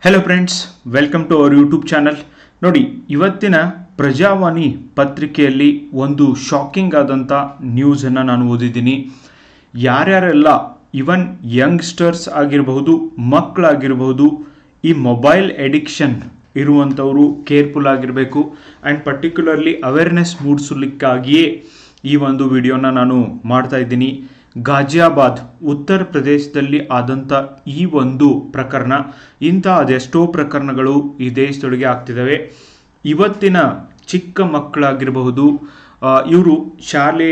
Hello friends, welcome to our YouTube channel. ನೋಡಿ, ಇವತ್ತಿನ ಪ್ರಜಾವಾಣಿ ಪತ್ರಿಕೆಯಲ್ಲಿ ಒಂದು ಶಾಕಿಂಗ್ ಆದಂಥ ನ್ಯೂಸನ್ನು ನಾನು ಓದಿದ್ದೀನಿ. ಯಾರ್ಯಾರೆಲ್ಲ ಇವನ್ ಯಂಗ್ಸ್ಟರ್ಸ್ ಆಗಿರಬಹುದು, ಮಕ್ಕಳಾಗಿರಬಹುದು, ಈ ಮೊಬೈಲ್ ಎಡಿಕ್ಷನ್ ಇರುವಂಥವರು ಕೇರ್ಫುಲ್ ಆಗಿರಬೇಕು. ಆ್ಯಂಡ್ ಪರ್ಟಿಕ್ಯುಲರ್ಲಿ ಅವೇರ್ನೆಸ್ ಮೂಡಿಸಲಿಕ್ಕಾಗಿಯೇ ಈ ಒಂದು ವಿಡಿಯೋನ ನಾನು ಮಾಡ್ತಾ ಇದ್ದೀನಿ. ಗಾಜಿಯಾಬಾದ್ ಉತ್ತರ ಪ್ರದೇಶದಲ್ಲಿ ಆದಂಥ ಈ ಒಂದು ಪ್ರಕರಣ, ಇಂಥ ಅದೆಷ್ಟೋ ಪ್ರಕರಣಗಳು ಈ ದೇಶದೊಳಗೆ ಆಗ್ತಿದ್ದಾವೆ. ಇವತ್ತಿನ ಚಿಕ್ಕ ಮಕ್ಕಳಾಗಿರಬಹುದು, ಇವರು ಶಾಲೆ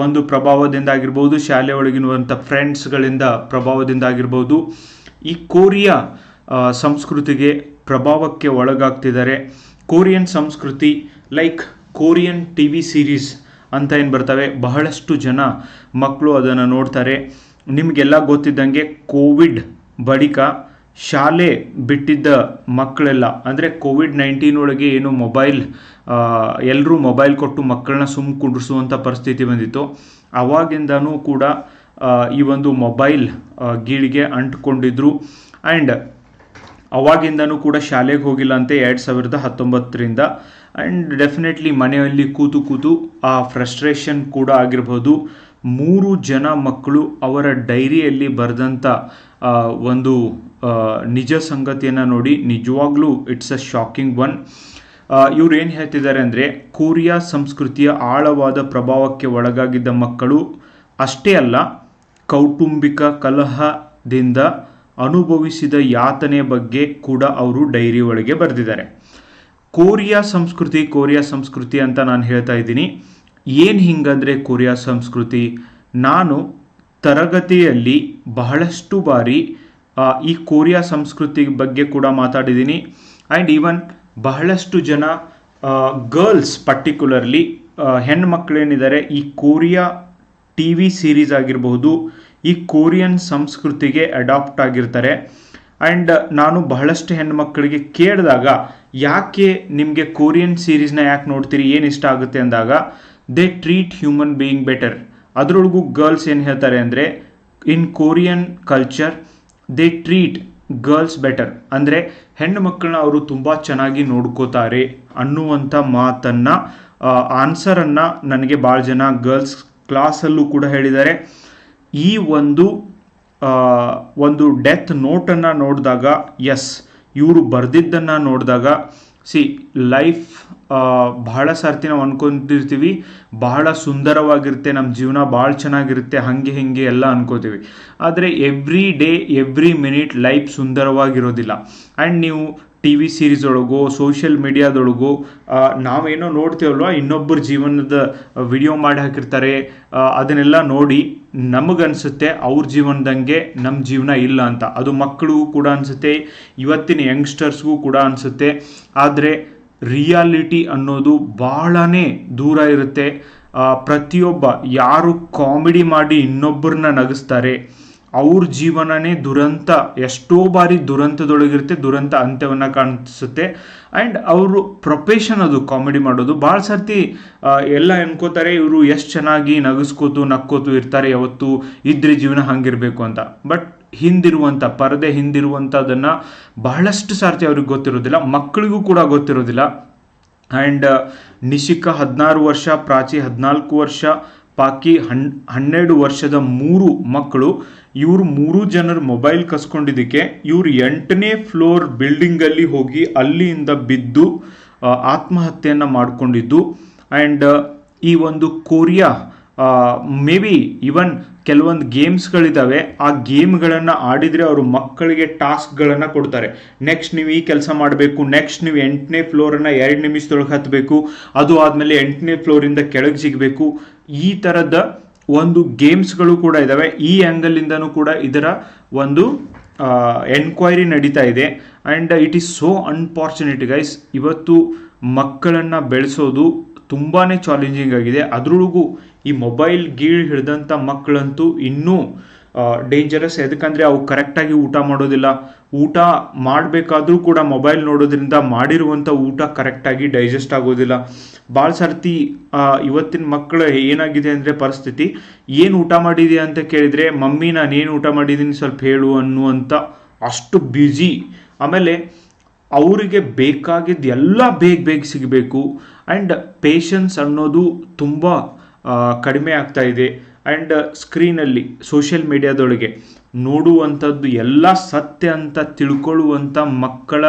ಒಂದು ಪ್ರಭಾವದಿಂದ ಆಗಿರ್ಬೋದು, ಶಾಲೆ ಒಳಗಿರುವಂಥ ಫ್ರೆಂಡ್ಸ್ಗಳಿಂದ ಪ್ರಭಾವದಿಂದ ಆಗಿರ್ಬೋದು, ಈ ಕೊರಿಯಾ ಸಂಸ್ಕೃತಿಗೆ ಪ್ರಭಾವಕ್ಕೆ ಒಳಗಾಗ್ತಿದ್ದಾರೆ. ಕೊರಿಯನ್ ಸಂಸ್ಕೃತಿ ಲೈಕ್ ಕೊರಿಯನ್ TV ಸೀರೀಸ್ ಅಂತ ಏನು ಬರ್ತವೆ, ಬಹಳಷ್ಟು ಜನ ಮಕ್ಕಳು ಅದನ್ನು ನೋಡ್ತಾರೆ. ನಿಮಗೆಲ್ಲ ಗೊತ್ತಿದ್ದಂಗೆ ಕೋವಿಡ್ ಬಳಿಕ ಶಾಲೆ ಬಿಟ್ಟಿದ್ದ ಮಕ್ಕಳೆಲ್ಲ, ಅಂದರೆ ಕೋವಿಡ್-19 ಒಳಗೆ ಏನು ಎಲ್ಲರೂ ಮೊಬೈಲ್ ಕೊಟ್ಟು ಮಕ್ಕಳನ್ನ ಕುಂಡ್ರಿಸುವಂಥ ಪರಿಸ್ಥಿತಿ ಬಂದಿತ್ತು. ಅವಾಗಿಂದನೂ ಕೂಡ ಈ ಒಂದು ಮೊಬೈಲ್ ಗೀಳಿಗೆ ಅಂಟ್ಕೊಂಡಿದ್ರು. ಆ್ಯಂಡ್ ಅವಾಗಿಂದನೂ ಕೂಡ ಶಾಲೆಗೆ ಹೋಗಿಲ್ಲ ಅಂತೆ 2019ರಿಂದ. ಆ್ಯಂಡ್ ಡೆಫಿನೆಟ್ಲಿ ಮನೆಯಲ್ಲಿ ಕೂತು ಆ ಫ್ರಸ್ಟ್ರೇಷನ್ ಕೂಡ ಆಗಿರ್ಬೋದು. 3 ಜನ ಮಕ್ಕಳು ಅವರ ಡೈರಿಯಲ್ಲಿ ಬರೆದಂಥ ಒಂದು ನಿಜ ಸಂಗತಿಯನ್ನು ನೋಡಿ ನಿಜವಾಗ್ಲೂ ಇಟ್ಸ್ ಅ ಶಾಕಿಂಗ್ ಒನ್. ಇವ್ರು ಏನು ಹೇಳ್ತಿದ್ದಾರೆ ಅಂದರೆ, ಕೊರಿಯಾ ಸಂಸ್ಕೃತಿಯ ಆಳವಾದ ಪ್ರಭಾವಕ್ಕೆ ಒಳಗಾಗಿದ್ದ ಮಕ್ಕಳು ಅಷ್ಟೇ ಅಲ್ಲ, ಕೌಟುಂಬಿಕ ಕಲಹದಿಂದ ಅನುಭವಿಸಿದ ಯಾತನೆ ಬಗ್ಗೆ ಕೂಡ ಅವರು ಡೈರಿ ಒಳಗೆ ಬರೆದಿದ್ದಾರೆ. ಕೊರಿಯಾ ಸಂಸ್ಕೃತಿ ಅಂತ ನಾನು ಹೇಳ್ತಾ ಇದ್ದೀನಿ. ಏನು ಹಿಂಗಂದರೆ ಕೊರಿಯಾ ಸಂಸ್ಕೃತಿ, ನಾನು ತರಗತಿಯಲ್ಲಿ ಬಹಳಷ್ಟು ಬಾರಿ ಈ ಕೊರಿಯಾ ಸಂಸ್ಕೃತಿ ಬಗ್ಗೆ ಕೂಡ ಮಾತಾಡಿದ್ದೀನಿ. ಆ್ಯಂಡ್ ಈವನ್ ಬಹಳಷ್ಟು ಜನ ಗರ್ಲ್ಸ್, ಪರ್ಟಿಕ್ಯುಲರ್ಲಿ ಹೆಣ್ಮಕ್ಳೇನಿದ್ದಾರೆ, ಈ ಕೊರಿಯಾ TV ಸೀರೀಸ್ ಆಗಿರಬಹುದು, ಈ ಕೊರಿಯನ್ ಸಂಸ್ಕೃತಿಗೆ ಅಡಾಪ್ಟ್ ಆಗಿರ್ತಾರೆ. ಆ್ಯಂಡ್ ನಾನು ಬಹಳಷ್ಟು ಹೆಣ್ಮಕ್ಳಿಗೆ ಕೇಳಿದಾಗ, ಯಾಕೆ ನಿಮಗೆ ಕೊರಿಯನ್ ಸೀರೀಸ್ನ ಯಾಕೆ ನೋಡ್ತೀರಿ, ಏನು ಇಷ್ಟ ಆಗುತ್ತೆ ಅಂದಾಗ, they treat human being better. ಅದರೊಳಗೂ ಗರ್ಲ್ಸ್ ಏನು ಹೇಳ್ತಾರೆ ಅಂದರೆ, in Korean culture they treat girls better, ಅಂದರೆ ಹೆಣ್ಣು ಮಕ್ಕಳನ್ನ ಅವರು ತುಂಬ ಚೆನ್ನಾಗಿ ನೋಡ್ಕೋತಾರೆ ಅನ್ನುವಂಥ ಮಾತನ್ನು, ಆನ್ಸರನ್ನು ನನಗೆ ಭಾಳ ಜನ ಗರ್ಲ್ಸ್ ಕ್ಲಾಸಲ್ಲೂ ಕೂಡ ಹೇಳಿದ್ದಾರೆ. ಈ ಒಂದು ಡೆತ್ ನೋಟನ್ನು ನೋಡಿದಾಗ, ಎಸ್, ಇವರು ಬರೆದಿದ್ದನ್ನು ನೋಡಿದಾಗ, ಲೈಫ್ ಬಹಳ ಸರ್ತಿ ನಾವು ಅಂದ್ಕೊಂಡಿರ್ತೀವಿ ಬಹಳ ಸುಂದರವಾಗಿರುತ್ತೆ, ನಮ್ಮ ಜೀವನ ಭಾಳ ಚೆನ್ನಾಗಿರುತ್ತೆ, ಹಿಂಗೆ ಎಲ್ಲ ಅನ್ಕೋತೀವಿ. ಆದರೆ every day every minute life ಸುಂದರವಾಗಿರೋದಿಲ್ಲ. ಆ್ಯಂಡ್ ನೀವು TV ಸೀರೀಸ್ ಒಳಗೋ ಸೋಷಿಯಲ್ ಮೀಡಿಯಾದೊಳಗೋ ನಾವೇನೋ ನೋಡ್ತೀವಲ್ವ, ಇನ್ನೊಬ್ಬರ ಜೀವನದ ವಿಡಿಯೋ ಮಾಡಿ ಹಾಕಿರ್ತಾರೆ, ಅದನ್ನೆಲ್ಲ ನೋಡಿ ನಮಗನ್ಸುತ್ತೆ ಅವ್ರ ಜೀವನದಂಗೆ ನಮ್ಮ ಜೀವನ ಇಲ್ಲ ಅಂತ. ಅದು ಮಕ್ಕಳಿಗೂ ಕೂಡ ಅನಿಸುತ್ತೆ, ಇವತ್ತಿನ ಯಂಗ್ಸ್ಟರ್ಸ್ಗೂ ಕೂಡ ಅನಿಸುತ್ತೆ. ಆದರೆ ರಿಯಾಲಿಟಿ ಅನ್ನೋದು ಬಹಳನೇ ದೂರ ಇರುತ್ತೆ. ಪ್ರತಿಯೊಬ್ಬ ಯಾರು ಕಾಮಿಡಿ ಮಾಡಿ ಇನ್ನೊಬ್ಬರನ್ನ ನಗಿಸ್ತಾರೆ, ಅವ್ರ ಜೀವನನೇ ದುರಂತ, ಎಷ್ಟೋ ಬಾರಿ ದುರಂತದೊಳಗಿರುತ್ತೆ, ದುರಂತ ಅಂತ್ಯವನ್ನು ಕಾಣಿಸುತ್ತೆ. ಆ್ಯಂಡ್ ಅವರು ಪ್ರೊಫೆಷನ್ ಅದು ಕಾಮಿಡಿ ಮಾಡೋದು. ಭಾಳ ಸರ್ತಿ ಎಲ್ಲ ಅನ್ಕೋತಾರೆ ಇವರು ಎಷ್ಟು ಚೆನ್ನಾಗಿ ನಕ್ಕೋತು ಇರ್ತಾರೆ, ಯಾವತ್ತು ಇದ್ರೆ ಜೀವನ ಹಂಗಿರಬೇಕು ಅಂತ. ಬಟ್ ಪರದೆ ಹಿಂದಿರುವಂಥದ್ದನ್ನು ಬಹಳಷ್ಟು ಸರ್ತಿ ಅವ್ರಿಗೆ ಗೊತ್ತಿರೋದಿಲ್ಲ, ಮಕ್ಕಳಿಗೂ ಕೂಡ ಗೊತ್ತಿರೋದಿಲ್ಲ. ಆ್ಯಂಡ್ ನಿಶಿಕಾ 16 ವರ್ಷ, ಪ್ರಾಚಿ 14 ವರ್ಷ, ಪಾಕಿ 12 ವರ್ಷದ 3 ಮಕ್ಕಳು. ಇವರು 3 ಜನರು ಮೊಬೈಲ್ ಕಸ್ಕೊಂಡಿದ್ದಕ್ಕೆ ಇವರು 8ನೇ ಫ್ಲೋರ್ ಬಿಲ್ಡಿಂಗಲ್ಲಿ ಹೋಗಿ ಅಲ್ಲಿಂದ ಬಿದ್ದು ಆತ್ಮಹತ್ಯೆಯನ್ನು ಮಾಡಿಕೊಂಡಿದ್ದು. ಆ್ಯಂಡ್ ಈ ಒಂದು ಕೊರಿಯಾ ಮೇ ಬಿ ಇವನ್ ಕೆಲವೊಂದು ಗೇಮ್ಸ್ಗಳಿದ್ದಾವೆ, ಆ ಗೇಮ್ಗಳನ್ನು ಆಡಿದರೆ ಅವರು ಮಕ್ಕಳಿಗೆ ಟಾಸ್ಕ್ಗಳನ್ನು ಕೊಡ್ತಾರೆ. ನೆಕ್ಸ್ಟ್ ನೀವು ಈ ಕೆಲಸ ಮಾಡಬೇಕು, ನೆಕ್ಸ್ಟ್ ನೀವು 8ನೇ ಫ್ಲೋರನ್ನು 2 ನಿಮಿಷದೊಳಗೆ ಹತ್ತಬೇಕು, ಅದು ಆದಮೇಲೆ 8ನೇ ಫ್ಲೋರಿಂದ ಕೆಳಗೆ ಸಿಗಬೇಕು. ಈ ಥರದ ಒಂದು ಗೇಮ್ಸ್ಗಳು ಕೂಡ ಇದ್ದಾವೆ. ಈ ಆ್ಯಂಗಲಿಂದನೂ ಕೂಡ ಇದರ ಒಂದು ಎನ್ಕ್ವೈರಿ ನಡೀತಾ ಇದೆ. And it is so unfortunate guys. ಇವತ್ತು ಮಕ್ಕಳನ್ನು ಬೆಳೆಸೋದು ತುಂಬಾ ಚಾಲೆಂಜಿಂಗ್ ಆಗಿದೆ. ಅದರೊಳಗೂ ಈ ಮೊಬೈಲ್ ಹಿಡಿದಂಥ ಮಕ್ಕಳಂತೂ ಇನ್ನೂ ಡೇಂಜರಸ್. ಯಾಕಂದರೆ ಅವು ಕರೆಕ್ಟಾಗಿ ಊಟ ಮಾಡೋದಿಲ್ಲ, ಊಟ ಮಾಡಬೇಕಾದ್ರೂ ಕೂಡ ಮೊಬೈಲ್ ನೋಡೋದ್ರಿಂದ ಮಾಡಿರುವಂಥ ಊಟ ಕರೆಕ್ಟಾಗಿ ಡೈಜೆಸ್ಟ್ ಆಗೋದಿಲ್ಲ. ಭಾಳ ಸರ್ತಿ ಇವತ್ತಿನ ಮಕ್ಕಳು ಏನಾಗಿದೆ ಅಂದರೆ ಪರಿಸ್ಥಿತಿ, ಏನು ಊಟ ಮಾಡಿದೆಯಾ ಅಂತ ಕೇಳಿದರೆ, ಮಮ್ಮಿ ನಾನು ಏನು ಊಟ ಮಾಡಿದ್ದೀನಿ ಸ್ವಲ್ಪ ಹೇಳು ಅನ್ನುವಂಥ ಅಷ್ಟು ಬ್ಯುಸಿ ಆಮೇಲೆ ಅವರಿಗೆ ಬೇಕಾಗಿದ್ದು ಎಲ್ಲ ಬೇಗ ಸಿಗಬೇಕು. ಆ್ಯಂಡ್ ಪೇಷನ್ಸ್ ಅನ್ನೋದು ತುಂಬ ಕಡಿಮೆ ಆಗ್ತಾ ಇದೆ. ಆ್ಯಂಡ್ ಸ್ಕ್ರೀನಲ್ಲಿ ಸೋಷಿಯಲ್ ಮೀಡಿಯಾದೊಳಗೆ ನೋಡುವಂಥದ್ದು ಎಲ್ಲ ಸತ್ಯ ಅಂತ ತಿಳ್ಕೊಳ್ಳುವಂಥ ಮಕ್ಕಳ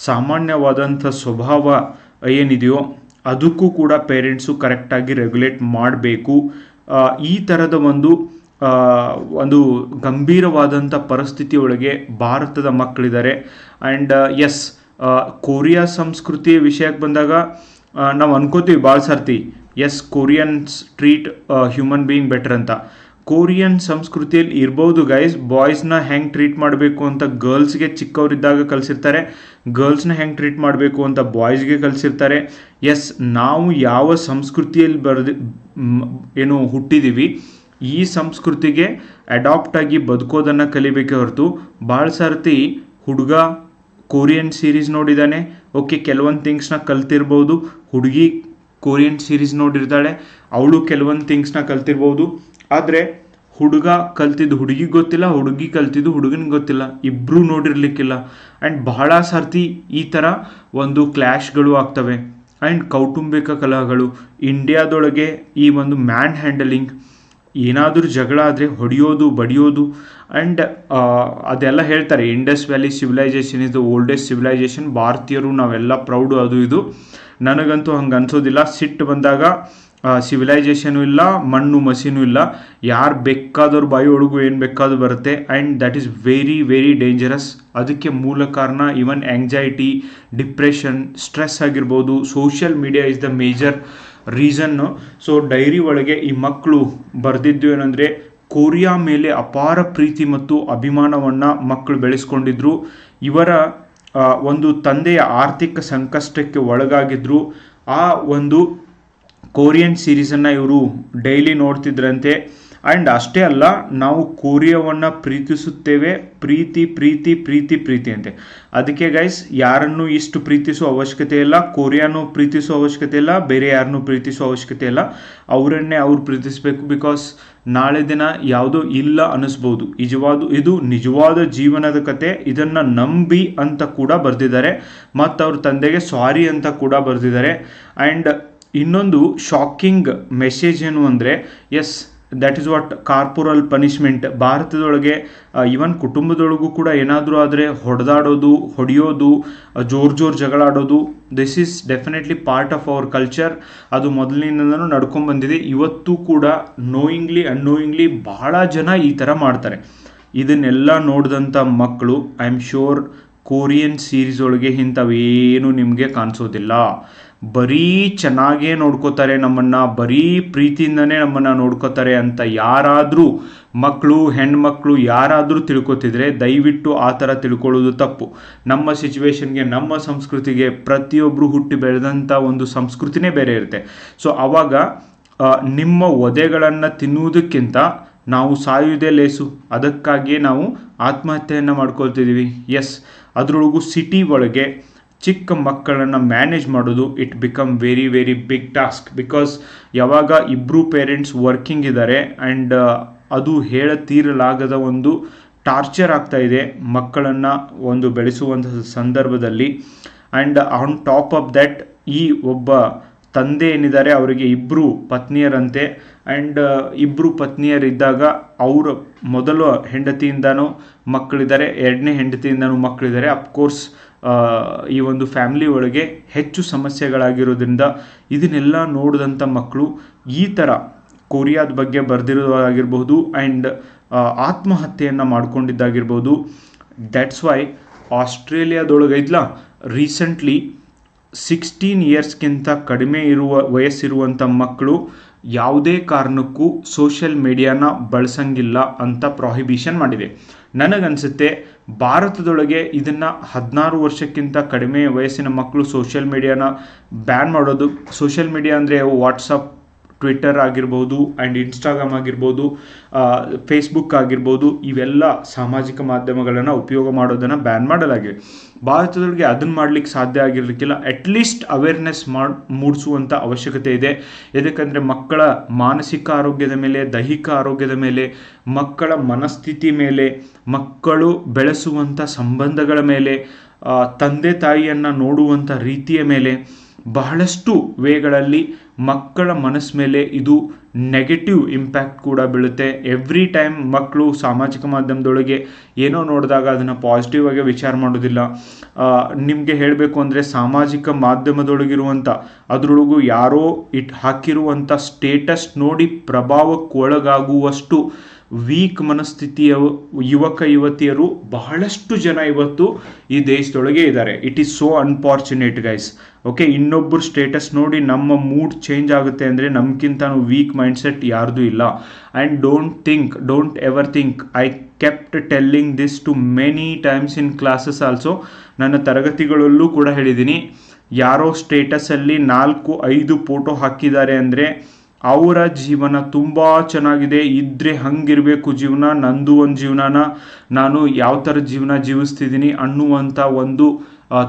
ಸಾಮಾನ್ಯವಾದಂಥ ಸ್ವಭಾವ ಏನಿದೆಯೋ ಅದಕ್ಕೂ ಕೂಡ ಪೇರೆಂಟ್ಸು ಕರೆಕ್ಟಾಗಿ ರೆಗ್ಯುಲೇಟ್ ಮಾಡಬೇಕು. ಈ ಥರದ ಒಂದು ಗಂಭೀರವಾದಂಥ ಪರಿಸ್ಥಿತಿಯೊಳಗೆ ಭಾರತದ ಮಕ್ಕಳಿದ್ದಾರೆ. ಆ್ಯಂಡ್ ಎಸ್, ಕೊರಿಯಾ ಸಂಸ್ಕೃತಿಯ ವಿಷಯಕ್ಕೆ ಬಂದಾಗ ನಾವು ಅನ್ಕೋತೀವಿ ಭಾಳ ಸರ್ತಿ, as Koreans treat human being better ಅಂತ. ಕೊರಿಯನ್ ಸಂಸ್ಕೃತಿಯಲ್ಲಿ ಇರ್ಬೋದು ಗೈಸ್, ಬಾಯ್ಸ್ನ ಹೆಂಗೆ ಟ್ರೀಟ್ ಮಾಡಬೇಕು ಅಂತ ಗರ್ಲ್ಸ್ಗೆ ಚಿಕ್ಕವರಿದ್ದಾಗ ಕಲಿಸಿರ್ತಾರೆ, ಗರ್ಲ್ಸ್ನ ಹೆಂಗೆ ಟ್ರೀಟ್ ಮಾಡಬೇಕು ಅಂತ ಬಾಯ್ಸ್ಗೆ ಕಲಿಸಿರ್ತಾರೆ. ಎಸ್, ನಾವು ಯಾವ ಸಂಸ್ಕೃತಿಯಲ್ಲಿ ಹುಟ್ಟಿದ್ದೀವಿ ಈ ಸಂಸ್ಕೃತಿಗೆ ಅಡಾಪ್ಟ್ ಆಗಿ ಬದುಕೋದನ್ನು ಕಲಿಬೇಕೇ ಹೊರತು ಭಾಳ ಸರ್ತಿ ಹುಡುಗ ಕೊರಿಯನ್ ಸೀರೀಸ್ ನೋಡಿದ್ದಾನೆ, ಓಕೆ ಕೆಲವೊಂದು ಥಿಂಗ್ಸ್ನ ಕಲ್ತಿರ್ಬೋದು, ಹುಡುಗಿ ಕೊರಿಯನ್ ಸೀರೀಸ್ ನೋಡಿರ್ತಾಳೆ, ಅವಳು ಕೆಲವೊಂದು ಥಿಂಗ್ಸ್ನ ಕಲ್ತಿರ್ಬೋದು. ಆದರೆ ಹುಡುಗ ಕಲ್ತಿದ್ದು ಹುಡುಗಿಗೆ ಗೊತ್ತಿಲ್ಲ, ಹುಡುಗಿ ಕಲ್ತಿದ್ದು ಹುಡುಗನಿಗೆ ಗೊತ್ತಿಲ್ಲ, ಇಬ್ಬರೂ ನೋಡಿರ್ಲಿಕ್ಕಿಲ್ಲ. ಆ್ಯಂಡ್ ಬಹಳ ಸರ್ತಿ ಈ ಥರ ಒಂದು ಕ್ಲ್ಯಾಶ್ಗಳು ಆಗ್ತವೆ. ಆ್ಯಂಡ್ ಕೌಟುಂಬಿಕ ಕಲಹಗಳು ಇಂಡಿಯಾದೊಳಗೆ ಈ ಒಂದು ಮ್ಯಾನ್ ಹ್ಯಾಂಡಲಿಂಗ್, ಏನಾದರೂ ಜಗಳ ಆದರೆ ಹೊಡೆಯೋದು ಬಡಿಯೋದು. ಆ್ಯಂಡ್ ಅದೆಲ್ಲ ಹೇಳ್ತಾರೆ Indus valley civilisation is the oldest civilisation, ಭಾರತೀಯರು ನಾವೆಲ್ಲ ಪ್ರೌಡು ಅದು ಇದು. ನನಗಂತೂ ಹಂಗೆ ಅನ್ಸೋದಿಲ್ಲ. ಸಿಟ್ಟು ಬಂದಾಗ ಸಿವಿಲೈಸೇಷನು ಇಲ್ಲ, ಮಣ್ಣು ಮಸಿನೂ ಇಲ್ಲ, ಯಾರು ಬೇಕಾದವ್ರು ಬಾಯಿ ಒಳಗೂ ಏನು ಬೇಕಾದ್ರೂ ಬರುತ್ತೆ. And that is very very dangerous. ಅದಕ್ಕೆ ಮೂಲ ಕಾರಣ ಈವನ್ ಆ್ಯಂಗ್ಸೈಟಿ, ಡಿಪ್ರೆಷನ್, ಸ್ಟ್ರೆಸ್ ಆಗಿರ್ಬೋದು. Social media is the major reason. So dairy ಒಳಗೆ ಈ ಮಕ್ಕಳು ಬರೆದಿದ್ದು ಏನಂದರೆ, ಕೊರಿಯಾ ಮೇಲೆ ಅಪಾರ ಪ್ರೀತಿ ಮತ್ತು ಅಭಿಮಾನವನ್ನು ಮಕ್ಕಳು ಬೆಳೆಸ್ಕೊಂಡಿದ್ರು. ಇವರ ಒಂದು ತಂದೆಯ ಆರ್ಥಿಕ ಸಂಕಷ್ಟಕ್ಕೆ ಒಳಗಾಗಿದ್ದರು. ಆ ಒಂದು ಕೊರಿಯನ್ ಸೀರೀಸನ್ನು ಇವರು ಡೈಲಿ ನೋಡ್ತಿದ್ರಂತೆ. ಆ್ಯಂಡ್ ಅಷ್ಟೇ ಅಲ್ಲ, ನಾವು ಕೊರಿಯಾವನ್ನು ಪ್ರೀತಿಸುತ್ತೇವೆ, ಪ್ರೀತಿ ಅಂತೆ. ಅದಕ್ಕೆ ಗೈಸ್, ಯಾರನ್ನು ಇಷ್ಟು ಪ್ರೀತಿಸೋ ಅವಶ್ಯಕತೆ ಇಲ್ಲ, ಕೊರಿಯಾನು ಪ್ರೀತಿಸೋ ಅವಶ್ಯಕತೆ ಇಲ್ಲ, ಬೇರೆ ಯಾರನ್ನೂ ಪ್ರೀತಿಸೋ ಅವಶ್ಯಕತೆ ಇಲ್ಲ, ಅವರನ್ನೇ ಅವ್ರು ಪ್ರೀತಿಸಬೇಕು. ಬಿಕಾಸ್ ನಾಳೆ ದಿನ ಯಾವುದೋ ಇಲ್ಲ ಅನ್ನಿಸ್ಬೋದು, ಇದು ನಿಜವಾದ ಜೀವನದ ಕತೆ, ಇದನ್ನು ನಂಬಿ ಅಂತ ಕೂಡ ಬರೆದಿದ್ದಾರೆ. ಮತ್ತು ಅವ್ರ ತಂದೆಗೆ ಸಾರಿ ಅಂತ ಕೂಡ ಬರೆದಿದ್ದಾರೆ. ಆ್ಯಂಡ್ ಇನ್ನೊಂದು ಶಾಕಿಂಗ್ ಮೆಸೇಜ್ ಏನು ಅಂದರೆ, yes that is what corporal punishment. ಭಾರತದೊಳಗೆ ಈವನ್ ಕುಟುಂಬದೊಳಗೂ ಕೂಡ ಏನಾದರೂ ಆದರೆ ಹೊಡೆಯೋದು, ಜೋರು ಜಗಳಾಡೋದು, this is definitely part of our culture. ಅದು ಮೊದಲಿನಿಂದನೂ ನಡ್ಕೊಂಡ್ಬಂದಿದೆ. ಇವತ್ತು ಕೂಡ ನೋಯಿಂಗ್ಲಿ ಅನ್ನೋಯಿಂಗ್ಲಿ ಬಹಳ ಜನ ಈ ಥರ ಮಾಡ್ತಾರೆ. ಇದನ್ನೆಲ್ಲ ನೋಡಿದಂಥ ಮಕ್ಕಳು I am sure Korean series ಒಳಗೆ ಇಂಥವೇನು ನಿಮಗೆ ಕಾಣಿಸೋದಿಲ್ಲ. ಬರೀ ಚೆನ್ನಾಗೇ ನೋಡ್ಕೋತಾರೆ ನಮ್ಮನ್ನು, ಬರೀ ಪ್ರೀತಿಯಿಂದನೇ ನಮ್ಮನ್ನು ನೋಡ್ಕೋತಾರೆ ಅಂತ ಯಾರಾದರೂ ಹೆಣ್ಮಕ್ಳು ಯಾರಾದರೂ ತಿಳ್ಕೊತಿದ್ರೆ ದಯವಿಟ್ಟು ಆ ಥರ ತಿಳ್ಕೊಳ್ಳೋದು ತಪ್ಪು. ನಮ್ಮ ಸಿಚುವೇಶನ್ಗೆ, ನಮ್ಮ ಸಂಸ್ಕೃತಿಗೆ, ಪ್ರತಿಯೊಬ್ಬರು ಹುಟ್ಟಿ ಬೆಳೆದಂಥ ಒಂದು ಸಂಸ್ಕೃತಿನೇ ಬೇರೆ ಇರುತ್ತೆ. ಸೊ ಆವಾಗ ನಿಮ್ಮ ಒದೆಗಳನ್ನು ತಿನ್ನುವುದಕ್ಕಿಂತ ನಾವು ಸಾಯುವುದೇ ಲೇಸು. ಅದಕ್ಕಾಗಿಯೇ ನಾವು ಆತ್ಮಹತ್ಯೆಯನ್ನು ಮಾಡ್ಕೊಳ್ತಿದ್ದೀವಿ. ಎಸ್, ಅದರೊಳಗೂ ಸಿಟಿ ಒಳಗೆ ಚಿಕ್ಕ ಮಕ್ಕಳನ್ನು ಮ್ಯಾನೇಜ್ ಮಾಡೋದು it become very very big task. Because ಯಾವಾಗ ಇಬ್ಬರು ಪೇರೆಂಟ್ಸ್ ವರ್ಕಿಂಗ್ ಇದ್ದಾರೆ ಆ್ಯಂಡ್ ಅದು ತೀರಲಾಗದ ಒಂದು ಟಾರ್ಚರ್ ಆಗ್ತಾ ಇದೆ ಮಕ್ಕಳನ್ನು ಒಂದು ಬೆಳೆಸುವಂಥ ಸಂದರ್ಭದಲ್ಲಿ. And on top of that ಈ ಒಬ್ಬ ತಂದೆ ಏನಿದ್ದಾರೆ ಅವರಿಗೆ ಇಬ್ಬರು ಪತ್ನಿಯರಂತೆ. ಆ್ಯಂಡ್ ಇಬ್ಬರು ಪತ್ನಿಯರಿದ್ದಾಗ ಅವರ ಮೊದಲ ಹೆಂಡತಿಯಿಂದನೂ ಮಕ್ಕಳಿದ್ದಾರೆ, ಎರಡನೇ ಹೆಂಡತಿಯಿಂದನೂ ಮಕ್ಕಳಿದ್ದಾರೆ. ಅಫ್ಕೋರ್ಸ್ ಈ ಒಂದು ಫ್ಯಾಮಿಲಿ ಒಳಗೆ ಹೆಚ್ಚು ಸಮಸ್ಯೆಗಳಾಗಿರೋದ್ರಿಂದ ಇದನ್ನೆಲ್ಲ ನೋಡಿದಂಥ ಮಕ್ಕಳು ಈ ಥರ ಕೊರಿಯಾದ ಬಗ್ಗೆ ಬರೆದಿರೋದಾಗಿರ್ಬೋದು ಆ್ಯಂಡ್ ಆತ್ಮಹತ್ಯೆಯನ್ನು ಮಾಡ್ಕೊಂಡಿದ್ದಾಗಿರ್ಬೋದು. ದ್ಯಾಟ್ಸ್ ವೈ ಆಸ್ಟ್ರೇಲಿಯಾದೊಳಗೈದ್ಲ ರೀಸೆಂಟ್ಲಿ 16 ಇಯರ್ಸ್ಗಿಂತ ಕಡಿಮೆ ವಯಸ್ಸಿರುವಂಥ ಮಕ್ಕಳು ಯಾವುದೇ ಕಾರಣಕ್ಕೂ ಸೋಷಿಯಲ್ ಮೀಡಿಯಾನ ಬಳಸಂಗಿಲ್ಲ ಅಂತ ಪ್ರಾಹಿಬಿಷನ್ ಮಾಡಿದೆ. ನನಗನ್ಸುತ್ತೆ ಭಾರತದೊಳಗೆ ಇದನ್ನು 16 ವರ್ಷಕ್ಕಿಂತ ಕಡಿಮೆ ವಯಸ್ಸಿನ ಮಕ್ಕಳು ಸೋಷಿಯಲ್ ಮೀಡಿಯಾನ ಬ್ಯಾನ್ ಮಾಡೋದು. ಸೋಷಿಯಲ್ ಮೀಡಿಯಾ ಅಂದರೆ ವಾಟ್ಸಪ್, ಟ್ವಿಟ್ಟರ್ ಆಗಿರ್ಬೋದು ಆ್ಯಂಡ್ ಇನ್ಸ್ಟಾಗ್ರಾಮ್ ಆಗಿರ್ಬೋದು, ಫೇಸ್ಬುಕ್ ಆಗಿರ್ಬೋದು, ಇವೆಲ್ಲ ಸಾಮಾಜಿಕ ಮಾಧ್ಯಮಗಳನ್ನು ಉಪಯೋಗ ಮಾಡೋದನ್ನು ಬ್ಯಾನ್ ಮಾಡಲಾಗಿದೆ. ಭಾರತದೊಳಗೆ ಅದನ್ನು ಮಾಡಲಿಕ್ಕೆ ಸಾಧ್ಯ ಆಗಿರಲಿಕ್ಕಿಲ್ಲ. ಅಟ್ಲೀಸ್ಟ್ ಅವೇರ್ನೆಸ್ ಮೂಡಿಸುವಂಥ ಅವಶ್ಯಕತೆ ಇದೆ. ಯಾಕಂದರೆ ಮಕ್ಕಳ ಮಾನಸಿಕ ಆರೋಗ್ಯದ ಮೇಲೆ, ದೈಹಿಕ ಆರೋಗ್ಯದ ಮೇಲೆ, ಮಕ್ಕಳ ಮನಸ್ಥಿತಿ ಮೇಲೆ, ಮಕ್ಕಳು ಬೆಳೆಸುವಂಥ ಸಂಬಂಧಗಳ ಮೇಲೆ ತಂದೆ ತಾಯಿಯನ್ನು ನೋಡುವಂಥ ರೀತಿಯ ಮೇಲೆ ಬಹಳಷ್ಟು ವೇಗಳಲ್ಲಿ ಮಕ್ಕಳ ಮನಸ್ಸು ಮೇಲೆ ಇದು ನೆಗೆಟಿವ್ ಇಂಪ್ಯಾಕ್ಟ್ ಕೂಡ ಬೀಳುತ್ತೆ. ಎವ್ರಿ ಟೈಮ್ ಮಕ್ಕಳು ಸಾಮಾಜಿಕ ಮಾಧ್ಯಮದೊಳಗೆ ಏನೋ ನೋಡಿದಾಗ ಅದನ್ನು ಪಾಸಿಟಿವ್ ಆಗಿ ವಿಚಾರ ಮಾಡೋದಿಲ್ಲ. ನಿಮಗೆ ಹೇಳಬೇಕು ಅಂದರೆ ಸಾಮಾಜಿಕ ಮಾಧ್ಯಮದೊಳಗಿರುವಂಥ ಅದರೊಳಗೂ ಯಾರೋ ಹಾಕಿರುವಂಥ ಸ್ಟೇಟಸ್ ನೋಡಿ ಪ್ರಭಾವಕ್ಕೆ ಒಳಗಾಗುವಷ್ಟು ವೀಕ್ ಮನಸ್ಥಿತಿಯ ಯುವಕ ಯುವತಿಯರು ಬಹಳಷ್ಟು ಜನ ಇವತ್ತು ಈ ದೇಶದೊಳಗೆ ಇದ್ದಾರೆ. It is so unfortunate guys. Okay, ಇನ್ನೊಬ್ಬರು ಸ್ಟೇಟಸ್ ನೋಡಿ ನಮ್ಮ ಮೂಡ್ ಚೇಂಜ್ ಆಗುತ್ತೆ ಅಂದರೆ ನಮ್ಗಿಂತ ವೀಕ್ ಮೈಂಡ್ಸೆಟ್ ಯಾರ್ದು ಇಲ್ಲ. And don't ever think, I kept telling this to many times in classes also. ನನ್ನ ತರಗತಿಗಳಲ್ಲೂ ಕೂಡ ಹೇಳಿದ್ದೀನಿ, ಯಾರೋ ಸ್ಟೇಟಸಲ್ಲಿ 4-5 ಫೋಟೋ ಹಾಕಿದ್ದಾರೆ ಅಂದರೆ ಅವರ ಜೀವನ ತುಂಬ ಚೆನ್ನಾಗಿದೆ, ಇದ್ದರೆ ಹಂಗಿರಬೇಕು ಜೀವನ, ನಂದು ಒಂದು ಜೀವನನ ನಾನು ಯಾವ ಥರ ಜೀವನ ಜೀವಿಸ್ತಿದ್ದೀನಿ ಅನ್ನುವಂಥ ಒಂದು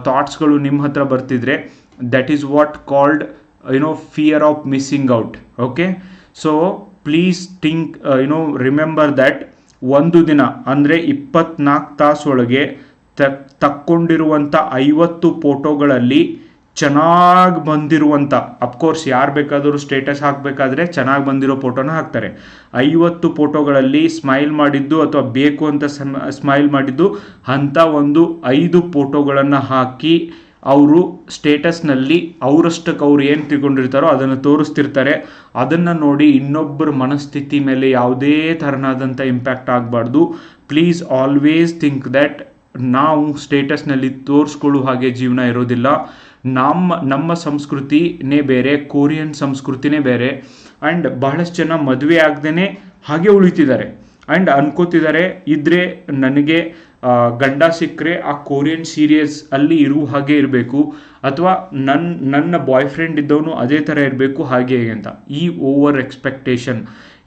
ಥಾಟ್ಸ್ಗಳು ನಿಮ್ಮ ಹತ್ರ ಬರ್ತಿದ್ರೆ that is what called fear of missing out. Okay, so please think remember that ಒಂದು ದಿನ ಅಂದರೆ 24 ತಾಸೊಳಗೆ ತಕ್ಕೊಂಡಿರುವಂಥ 50 ಫೋಟೋಗಳಲ್ಲಿ ಚೆನ್ನಾಗಿ ಬಂದಿರುವಂಥ, ಅಫ್ಕೋರ್ಸ್ ಯಾರು ಬೇಕಾದರೂ ಸ್ಟೇಟಸ್ ಹಾಕಬೇಕಾದ್ರೆ ಚೆನ್ನಾಗಿ ಬಂದಿರೋ ಫೋಟೋನ ಹಾಕ್ತಾರೆ. 50 ಫೋಟೋಗಳಲ್ಲಿ ಸ್ಮೈಲ್ ಮಾಡಿದ್ದು ಅಥವಾ ಬೇಕು ಅಂತ ಸ್ಮೈಲ್ ಮಾಡಿದ್ದು ಅಂಥ ಒಂದು 5 ಫೋಟೋಗಳನ್ನು ಹಾಕಿ ಅವರು ಸ್ಟೇಟಸ್ನಲ್ಲಿ ಅವರಷ್ಟಕ್ಕೆ ಅವ್ರು ಏನು ತಿಳ್ಕೊಂಡಿರ್ತಾರೋ ಅದನ್ನು ತೋರಿಸ್ತಿರ್ತಾರೆ. ಅದನ್ನು ನೋಡಿ ಇನ್ನೊಬ್ಬರ ಮನಸ್ಥಿತಿ ಮೇಲೆ ಯಾವುದೇ ಥರನಾದಂಥ ಇಂಪ್ಯಾಕ್ಟ್ ಆಗಬಾರ್ದು. ಪ್ಲೀಸ್ ಆಲ್ವೇಸ್ ಥಿಂಕ್ ದ್ಯಾಟ್ ನಾವು ಸ್ಟೇಟಸ್ನಲ್ಲಿ ತೋರಿಸ್ಕೊಳ್ಳೋ ಹಾಗೆ ಜೀವನ ಇರೋದಿಲ್ಲ. ನಮ್ಮ ಸಂಸ್ಕೃತಿನೇ ಬೇರೆ, ಕೊರಿಯನ್ ಸಂಸ್ಕೃತಿನೇ ಬೇರೆ. ಆ್ಯಂಡ್ ಬಹಳಷ್ಟು ಜನ ಮದುವೆ ಆಗದೇ ಹಾಗೆ ಉಳಿತಿದ್ದಾರೆ ಆ್ಯಂಡ್ ಅನ್ಕೋತಿದ್ದಾರೆ ಇದ್ರೆ ನನಗೆ ಗಂಡ ಸಿಕ್ಕರೆ ಆ ಕೊರಿಯನ್ ಸೀರಿಯಸ್ ಅಲ್ಲಿ ಇರುವ ಹಾಗೆ ಇರಬೇಕು, ಅಥವಾ ನನ್ನ ಬಾಯ್ ಫ್ರೆಂಡ್ ಇದ್ದವನು ಅದೇ ಥರ ಇರಬೇಕು ಹಾಗೆ ಅಂತ. ಈ ಓವರ್ ಎಕ್ಸ್ಪೆಕ್ಟೇಷನ್,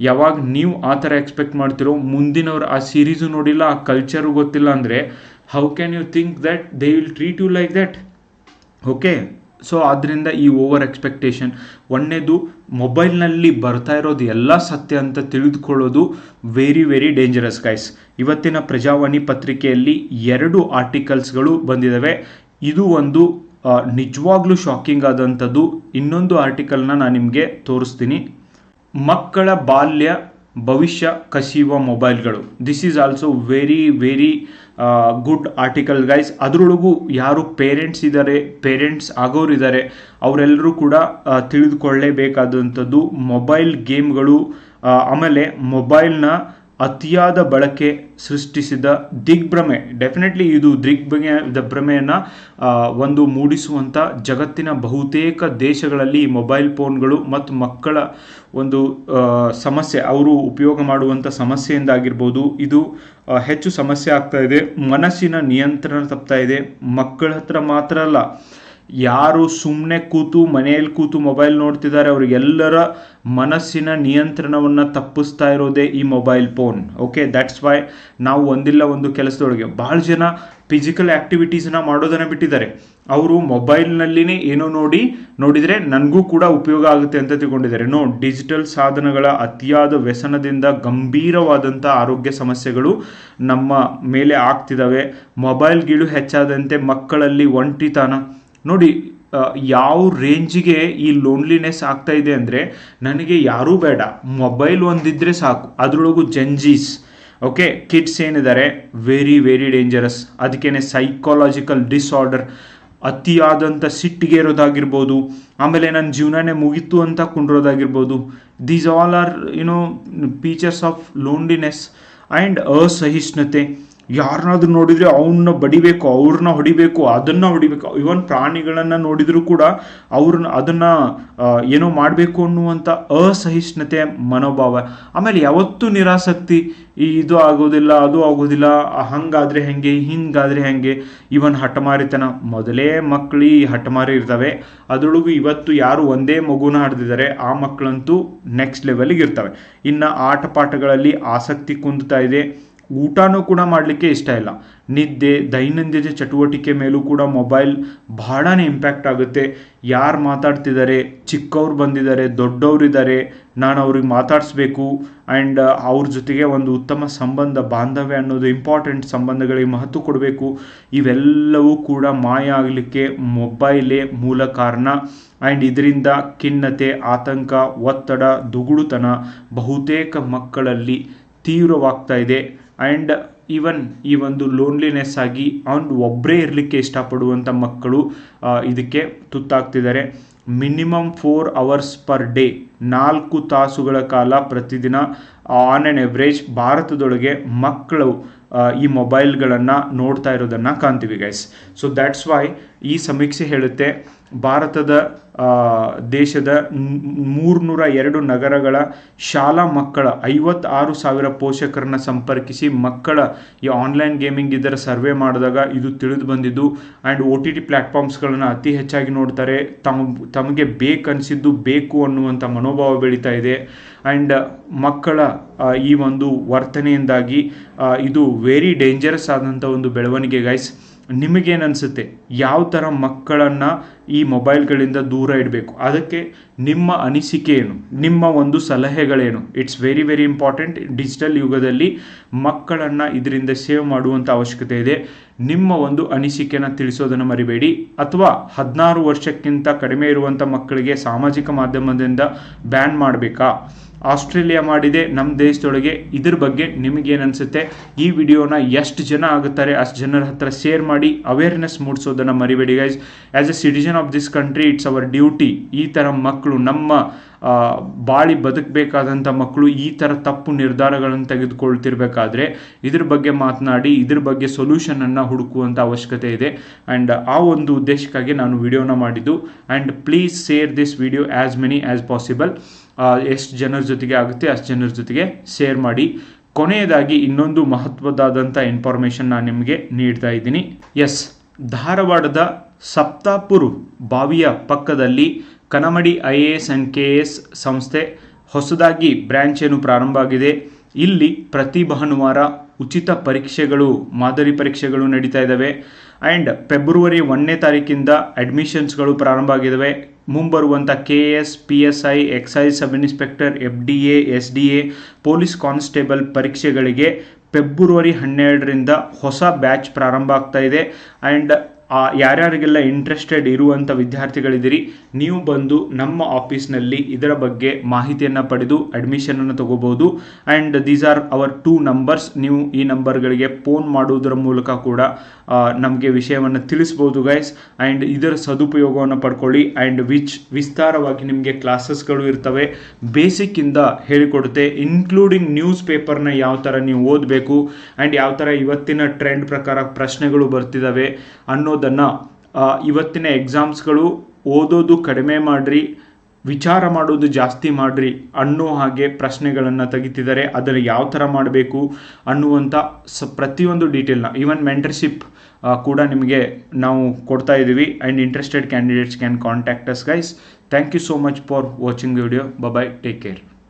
ಯಾವಾಗ ನೀವು ಆ ಥರ ಎಕ್ಸ್ಪೆಕ್ಟ್ ಮಾಡ್ತಿರೋ ಮುಂದಿನವ್ರು ಆ ಸೀರೀಸು ನೋಡಿಲ್ಲ, ಆ ಕಲ್ಚರು ಗೊತ್ತಿಲ್ಲ ಅಂದರೆ how can you think that they will treat you like that? Okay, so ಆದ್ದರಿಂದ ಈ ಓವರ್ ಎಕ್ಸ್ಪೆಕ್ಟೇಷನ್. ಒಂದನೇದು, ಮೊಬೈಲ್ನಲ್ಲಿ ಬರ್ತಾ ಇರೋದು ಎಲ್ಲ ಸತ್ಯ ಅಂತ ತಿಳಿದುಕೊಳ್ಳೋದು ವೆರಿ ವೆರಿ ಡೇಂಜರಸ್ ಗೈಸ್. ಇವತ್ತಿನ ಪ್ರಜಾವಾಣಿ ಪತ್ರಿಕೆಯಲ್ಲಿ 2 ಆರ್ಟಿಕಲ್ಸ್ಗಳು ಬಂದಿದ್ದಾವೆ. ಇದು ಒಂದು ನಿಜವಾಗ್ಲೂ ಶಾಕಿಂಗ್ ಆದಂಥದ್ದು. ಇನ್ನೊಂದು ಆರ್ಟಿಕಲ್ನ ನಾನು ನಿಮಗೆ ತೋರಿಸ್ತೀನಿ. ಮಕ್ಕಳ ಬಾಲ್ಯ ಭವಿಷ್ಯ ಕಸಿಯುವ ಮೊಬೈಲ್ಗಳು. This is also very very good article guys. ಅದರೊಳಗೂ ಯಾರು ಪೇರೆಂಟ್ಸ್ ಆಗೋರಿದ್ದಾರೆ ಅವರೆಲ್ಲರೂ ಕೂಡ ತಿಳಿದುಕೊಳ್ಳಲೇಬೇಕಾದಂಥದ್ದು ಮೊಬೈಲ್ ಗೇಮ್ಗಳು, ಆಮೇಲೆ ಮೊಬೈಲ್ನ ಅತಿಯಾದ ಬಳಕೆ ಸೃಷ್ಟಿಸಿದ ದಿಗ್ಭ್ರಮೆ. ಡೆಫಿನೆಟ್ಲಿ ಇದು ದಿಗ್ಭ್ರಮೆಯನ್ನು ಒಂದು ಮೂಡಿಸುವಂಥ ಜಗತ್ತಿನ ಬಹುತೇಕ ದೇಶಗಳಲ್ಲಿ ಮೊಬೈಲ್ ಫೋನ್ಗಳು ಮತ್ತು ಮಕ್ಕಳ ಒಂದು ಸಮಸ್ಯೆ, ಅವರು ಉಪಯೋಗ ಮಾಡುವಂಥ ಸಮಸ್ಯೆಯಿಂದಾಗಿರ್ಬೋದು, ಇದು ಹೆಚ್ಚು ಸಮಸ್ಯೆ ಆಗ್ತಾ ಇದೆ. ಮನಸ್ಸಿನ ನಿಯಂತ್ರಣ ತಪ್ತಾ ಇದೆ. ಮಕ್ಕಳ ಹತ್ರ ಮಾತ್ರ ಅಲ್ಲ, ಯಾರು ಸುಮ್ಮನೆ ಮನೆಯಲ್ಲಿ ಕೂತು ಮೊಬೈಲ್ ನೋಡ್ತಿದ್ದಾರೆ ಅವರಿಗೆಲ್ಲರ ಮನಸ್ಸಿನ ನಿಯಂತ್ರಣವನ್ನು ತಪ್ಪಿಸ್ತಾ ಇರೋದೇ ಈ mobile phone. Okay, that's why ನಾವು ಒಂದಿಲ್ಲ ಒಂದು ಕೆಲಸದೊಳಗೆ ಭಾಳ ಜನ ಫಿಸಿಕಲ್ ಆ್ಯಕ್ಟಿವಿಟೀಸನ್ನ ಮಾಡೋದನ್ನು ಬಿಟ್ಟಿದ್ದಾರೆ. ಅವರು ಮೊಬೈಲ್ನಲ್ಲಿನೇ ಏನೋ ನೋಡಿದರೆ ನನಗೂ ಕೂಡ ಉಪಯೋಗ ಆಗುತ್ತೆ ಅಂತ ತಿಳ್ಕೊಂಡಿದ್ದಾರೆ. ಡಿಜಿಟಲ್ ಸಾಧನಗಳ ಅತಿಯಾದ ವ್ಯಸನದಿಂದ ಗಂಭೀರವಾದಂಥ ಆರೋಗ್ಯ ಸಮಸ್ಯೆಗಳು ನಮ್ಮ ಮೇಲೆ ಆಗ್ತಿದ್ದಾವೆ. ಮೊಬೈಲ್ ಗೀಳು ಹೆಚ್ಚಾದಂತೆ ಮಕ್ಕಳಲ್ಲಿ ಒಂಟಿತನ ನೋಡಿ ಯಾವ ರೇಂಜಿಗೆ ಈ ಲೋನ್ಲಿನೆಸ್ ಆಗ್ತಾ ಇದೆ ಅಂದರೆ, ನನಗೆ ಯಾರೂ ಬೇಡ, ಮೊಬೈಲ್ ಒಂದಿದ್ರೆ ಸಾಕು. ಅದರೊಳಗೂ ಜೆನ್ಜೀಸ್, ಓಕೆ, ಕಿಡ್ಸ್ ಏನಿದ್ದಾರೆ ವೆರಿ ವೆರಿ ಡೇಂಜರಸ್. ಅದಕ್ಕೇನೆ ಸೈಕಾಲಜಿಕಲ್ ಡಿಸಾರ್ಡರ್, ಅತಿಯಾದಂಥ ಸಿಟ್ಟಿಗೆ ಇರೋದಾಗಿರ್ಬೋದು, ಆಮೇಲೆ ನನ್ನ ಜೀವನನೇ ಮುಗೀತು ಅಂತ ಕುಂಡ್ರೋದಾಗಿರ್ಬೋದು. These all are features of loneliness and ಅಸಹಿಷ್ಣುತೆ. ಯಾರನ್ನಾದ್ರೂ ನೋಡಿದರೆ ಅವನ್ನ ಬಡಿಬೇಕು, ಅವ್ರನ್ನ ಹೊಡಿಬೇಕು, ಅದನ್ನು ಹೊಡಿಬೇಕು. ಇವನ್ ಪ್ರಾಣಿಗಳನ್ನು ನೋಡಿದರೂ ಕೂಡ ಅದನ್ನು ಏನೋ ಮಾಡಬೇಕು ಅನ್ನುವಂಥ ಅಸಹಿಷ್ಣುತೆ ಮನೋಭಾವ. ಆಮೇಲೆ ಯಾವತ್ತೂ ನಿರಾಸಕ್ತಿ, ಇದು ಆಗೋದಿಲ್ಲ, ಅದು ಆಗೋದಿಲ್ಲ, ಹಂಗಾದರೆ ಹೆಂಗೆ, ಹಿಂಗಾದರೆ ಹೆಂಗೆ. ಇವನ್ ಹಠಮಾರಿತನ, ಮೊದಲೇ ಮಕ್ಕಳು ಹಠಮಾರಿ ಇರ್ತವೆ. ಅದರೊಳಗೂ ಇವತ್ತು ಯಾರು ಒಂದೇ ಮಗುನ ಹಿಡ್ದಿದ್ದಾರೆ ಆ ಮಕ್ಕಳಂತೂ ನೆಕ್ಸ್ಟ್ ಲೆವೆಲ್ಗೆ ಇರ್ತವೆ. ಇನ್ನು ಆಟ ಪಾಠಗಳಲ್ಲಿ ಆಸಕ್ತಿ ಕುಂದುತ್ತಾ ಇದೆ. ಊಟನೂ ಕೂಡ ಮಾಡಲಿಕ್ಕೆ ಇಷ್ಟ ಇಲ್ಲ. ನಿದ್ದೆ, ದೈನಂದಿನ ಚಟುವಟಿಕೆ ಮೇಲೂ ಕೂಡ ಮೊಬೈಲ್ ಬಹಳನೇ ಇಂಪ್ಯಾಕ್ಟ್ ಆಗುತ್ತೆ. ಯಾರು ಮಾತಾಡ್ತಿದ್ದಾರೆ, ಚಿಕ್ಕವ್ರು ಬಂದಿದ್ದಾರೆ, ದೊಡ್ಡವರಿದ್ದಾರೆ, ನಾನು ಅವ್ರಿಗೆ ಮಾತಾಡಿಸ್ಬೇಕು ಆ್ಯಂಡ್ ಅವ್ರ ಜೊತೆಗೆ ಒಂದು ಉತ್ತಮ ಸಂಬಂಧ, ಬಾಂಧವ್ಯ ಅನ್ನೋದು ಇಂಪಾರ್ಟೆಂಟ್, ಸಂಬಂಧಗಳಿಗೆ ಮಹತ್ವ ಕೊಡಬೇಕು. ಇವೆಲ್ಲವೂ ಕೂಡ ಮಾಯ ಆಗಲಿಕ್ಕೆ ಮೊಬೈಲೇ ಮೂಲ ಕಾರಣ. ಆ್ಯಂಡ್ ಇದರಿಂದ ಖಿನ್ನತೆ, ಆತಂಕ, ಒತ್ತಡ, ದುಗುಡುತನ ಬಹುತೇಕ ಮಕ್ಕಳಲ್ಲಿ ತೀವ್ರವಾಗ್ತಾ ಇದೆ. ಆ್ಯಂಡ್ ಈವನ್ ಈ ಒಂದು ಲೋನ್ಲಿನೆಸ್ ಆಗಿ ಒಬ್ಬರೇ ಇರಲಿಕ್ಕೆ ಇಷ್ಟಪಡುವಂಥ ಮಕ್ಕಳು ಇದಕ್ಕೆ ತುತ್ತಾಗ್ತಿದ್ದಾರೆ. ಮಿನಿಮಮ್ 4 hours ಪರ್ ಡೇ, 4 ತಾಸುಗಳ ಕಾಲ ಪ್ರತಿದಿನ ಆನ್ ಆ್ಯನ್ ಎವ್ರೇಜ್ ಭಾರತದೊಳಗೆ ಮಕ್ಕಳು ಈ ಮೊಬೈಲ್ಗಳನ್ನು ನೋಡ್ತಾ ಇರೋದನ್ನು ಕಾಣ್ತೀವಿ ಗೈಸ್. ಸೊ ದ್ಯಾಟ್ಸ್ ವೈ ಈ ಸಮೀಕ್ಷೆ ಹೇಳುತ್ತೆ ಭಾರತದ ದೇಶದ 302 ನಗರಗಳ ಶಾಲಾ ಮಕ್ಕಳ 56,000 ಪೋಷಕರನ್ನ ಸಂಪರ್ಕಿಸಿ ಮಕ್ಕಳ ಈ ಆನ್ಲೈನ್ ಗೇಮಿಂಗ್ ಇದರ ಸರ್ವೆ ಮಾಡಿದಾಗ ಇದು ತಿಳಿದು ಬಂದಿದ್ದು. ಆ್ಯಂಡ್ OTT ಪ್ಲ್ಯಾಟ್ಫಾರ್ಮ್ಸ್ಗಳನ್ನು ಅತಿ ಹೆಚ್ಚಾಗಿ ನೋಡ್ತಾರೆ. ತಮಗೆ ಬೇಕನ್ನಿಸಿದ್ದು ಬೇಕು ಅನ್ನುವಂಥ ಮನೋಭಾವ ಬೆಳೀತಾ ಇದೆ. ಆ್ಯಂಡ್ ಮಕ್ಕಳ ಈ ಒಂದು ವರ್ತನೆಯಿಂದಾಗಿ ಇದು ವೆರಿ ಡೇಂಜರಸ್ ಆದಂಥ ಒಂದು ಬೆಳವಣಿಗೆ ಗೈಸ್. ನಿಮಗೇನನ್ಸುತ್ತೆ? ಯಾವ ಥರ ಮಕ್ಕಳನ್ನು ಈ ಮೊಬೈಲ್ಗಳಿಂದ ದೂರ ಇಡಬೇಕು? ಅದಕ್ಕೆ ನಿಮ್ಮ ಅನಿಸಿಕೆ ಏನು? ನಿಮ್ಮ ಒಂದು ಸಲಹೆಗಳೇನು? It's very very important. Digital ಯುಗದಲ್ಲಿ ಮಕ್ಕಳನ್ನು ಇದರಿಂದ ಸೇವ್ ಮಾಡುವಂಥ ಅವಶ್ಯಕತೆ ಇದೆ. ನಿಮ್ಮ ಒಂದು ಅನಿಸಿಕೆನ ತಿಳಿಸೋದನ್ನು ಮರಿಬೇಡಿ. ಅಥವಾ 16 ವರ್ಷಕ್ಕಿಂತ ಕಡಿಮೆ ಇರುವಂಥ ಮಕ್ಕಳಿಗೆ ಸಾಮಾಜಿಕ ಮಾಧ್ಯಮದಿಂದ ಬ್ಯಾನ್ ಮಾಡಬೇಕಾ? ಆಸ್ಟ್ರೇಲಿಯಾ ಮಾಡಿದೆ, ನಮ್ಮ ದೇಶದೊಳಗೆ. ಇದ್ರ ಬಗ್ಗೆ ನಿಮಗೇನು ಅನಿಸುತ್ತೆ? ಈ ವಿಡಿಯೋನ ಎಷ್ಟು ಜನ ಆಗುತ್ತಾರೆ ಅಷ್ಟು ಜನರ ಹತ್ರ ಶೇರ್ ಮಾಡಿ ಅವೇರ್ನೆಸ್ ಮೂಡಿಸೋದನ್ನು ಮರಿಬೇಡಿ guys. As A citizen of this country it's hour duty. ಈ ಥರ ಮಕ್ಕಳು, ನಮ್ಮ ಬಾಳಿ ಬದುಕಬೇಕಾದಂಥ ಮಕ್ಕಳು ಈ ಥರ ತಪ್ಪು ನಿರ್ಧಾರಗಳನ್ನು ತೆಗೆದುಕೊಳ್ತಿರ್ಬೇಕಾದ್ರೆ ಇದ್ರ ಬಗ್ಗೆ ಮಾತನಾಡಿ ಇದ್ರ ಬಗ್ಗೆ ಸೊಲ್ಯೂಷನನ್ನು ಹುಡುಕುವಂಥ ಅವಶ್ಯಕತೆ ಇದೆ. ಆ್ಯಂಡ್ ಆ ಒಂದು ಉದ್ದೇಶಕ್ಕಾಗಿ ನಾನು ವಿಡಿಯೋನ ಮಾಡಿದ್ದು. And please share this video as many as possible. ಎಷ್ಟು ಜನರ ಜೊತೆಗೆ ಆಗುತ್ತೆ ಅಷ್ಟು ಜನರ ಜೊತೆಗೆ ಶೇರ್ ಮಾಡಿ. ಕೊನೆಯದಾಗಿ ಇನ್ನೊಂದು ಮಹತ್ವದಾದಂಥ ಇನ್ಫಾರ್ಮೇಷನ್ ನಾನು ನಿಮಗೆ ನೀಡ್ತಾ ಇದ್ದೀನಿ. ಎಸ್, ಧಾರವಾಡದ ಸಪ್ತಾಪುರ್ ಬಾವಿಯ ಪಕ್ಕದಲ್ಲಿ ಕನಮಡಿ IAS and KS ಸಂಸ್ಥೆ ಹೊಸದಾಗಿ ಬ್ರ್ಯಾಂಚ್ ಏನು ಪ್ರಾರಂಭ ಆಗಿದೆ. ಇಲ್ಲಿ ಪ್ರತಿ ಭಾನುವಾರ ಉಚಿತ ಪರೀಕ್ಷೆಗಳು, ಮಾದರಿ ಪರೀಕ್ಷೆಗಳು ನಡೀತಾ ಇದ್ದಾವೆ. ಆ್ಯಂಡ್ ಫೆಬ್ರವರಿ 1ನೇ ತಾರೀಕಿಂದ ಅಡ್ಮಿಷನ್ಸ್ಗಳು ಪ್ರಾರಂಭ ಆಗಿದ್ದಾವೆ. ಮುಂಬರುವಂಥ KS, PSI, exercise sub inspector, FDA, SDA, police constable ಪರೀಕ್ಷೆಗಳಿಗೆ ಫೆಬ್ರವರಿ 12ರಿಂದ ಹೊಸ ಬ್ಯಾಚ್ ಪ್ರಾರಂಭ ಆಗ್ತಾ ಇದೆ. ಆ್ಯಂಡ್ ಯಾರ್ಯಾರಿಗೆಲ್ಲ ಇಂಟ್ರೆಸ್ಟೆಡ್ ಇರುವಂಥ ವಿದ್ಯಾರ್ಥಿಗಳಿದ್ದೀರಿ, ನೀವು ಬಂದು ನಮ್ಮ ಆಫೀಸ್ನಲ್ಲಿ ಇದರ ಬಗ್ಗೆ ಮಾಹಿತಿಯನ್ನು ಪಡೆದು ಅಡ್ಮಿಷನನ್ನು ತಗೋಬೋದು. And these are our 2 numbers. ನೀವು ಈ ನಂಬರ್ಗಳಿಗೆ ಫೋನ್ ಮಾಡುವುದರ ಮೂಲಕ ಕೂಡ ನಮಗೆ ವಿಷಯವನ್ನು ತಿಳಿಸ್ಬೋದು ಗೈಸ್. ಆ್ಯಂಡ್ ಇದರ ಸದುಪಯೋಗವನ್ನು ಪಡ್ಕೊಳ್ಳಿ. ಆ್ಯಂಡ್ ವಿಸ್ತಾರವಾಗಿ ನಿಮಗೆ ಕ್ಲಾಸಸ್ಗಳು ಇರ್ತವೆ, ಬೇಸಿಕ್ಕಿಂದ ಹೇಳಿಕೊಡುತ್ತೆ, ಇನ್ಕ್ಲೂಡಿಂಗ್ ನ್ಯೂಸ್ ಪೇಪರ್ನ ಯಾವ ಥರ ನೀವು ಓದಬೇಕು ಆ್ಯಂಡ್ ಯಾವ ಥರ ಇವತ್ತಿನ ಟ್ರೆಂಡ್ ಪ್ರಕಾರ ಪ್ರಶ್ನೆಗಳು ಬರ್ತಿದ್ದಾವೆ ಅನ್ನೋದನ್ನು, ಇವತ್ತಿನ ಎಕ್ಸಾಮ್ಸ್ಗಳು ಓದೋದು ಕಡಿಮೆ ಮಾಡಿರಿ, ವಿಚಾರ ಮಾಡೋದು ಜಾಸ್ತಿ ಮಾಡಿರಿ ಅನ್ನೋ ಹಾಗೆ ಪ್ರಶ್ನೆಗಳನ್ನು ತೆಗಿತಿದ್ದಾರೆ. ಅದನ್ನು ಯಾವ ಥರ ಮಾಡಬೇಕು ಅನ್ನುವಂಥ ಪ್ರತಿಯೊಂದು ಡೀಟೇಲ್ನ, ಈವನ್ ಮೆಂಟರ್ಶಿಪ್ ಕೂಡ ನಿಮಗೆ ನಾವು ಕೊಡ್ತಾ ಇದ್ದೀವಿ. And interested candidates can contact us guys. Thank you so much for watching the video. Bye, take care.